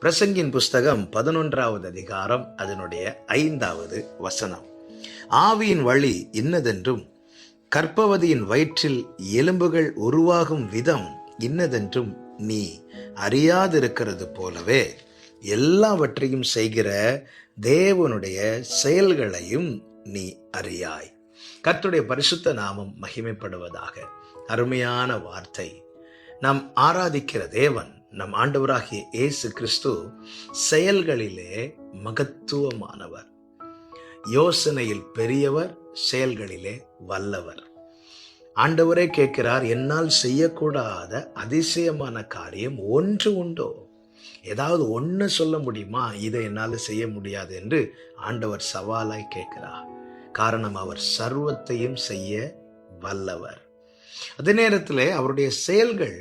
பிரசங்கின் புஸ்தகம் 11வது அதிகாரம் அதனுடைய 5வது வசனம். ஆவியின் வழி இன்னதென்றும் கர்ப்பவதியின் வயிற்றில் எலும்புகள் உருவாகும் விதம் இன்னதென்றும் நீ அறியாதிருக்கிறது போலவே எல்லாவற்றையும் செய்கிற தேவனுடைய செயல்களையும் நீ அறியாய். கர்த்தருடைய பரிசுத்த நாமம் மகிமைப்படுவதாக. அருமையான வார்த்தை. நாம் ஆராதிக்கிற தேவன், நம் ஆண்டவராகிய இயேசு கிறிஸ்து செயல்களிலே மகத்துவமானவர், யோசனையில் பெரியவர், செயல்களிலே வல்லவர். ஆண்டவரே கேட்கிறார், என்னால் செய்யக்கூடாத அதிசயமான காரியம் ஒன்று உண்டோ? ஏதாவது ஒன்று சொல்ல முடியுமா? இதை என்னால் செய்ய முடியாது என்று ஆண்டவர் சவாலாய் கேட்கிறார். காரணம், அவர் சர்வத்தையும் செய்ய வல்லவர். அதே நேரத்தில் அவருடைய செயல்கள்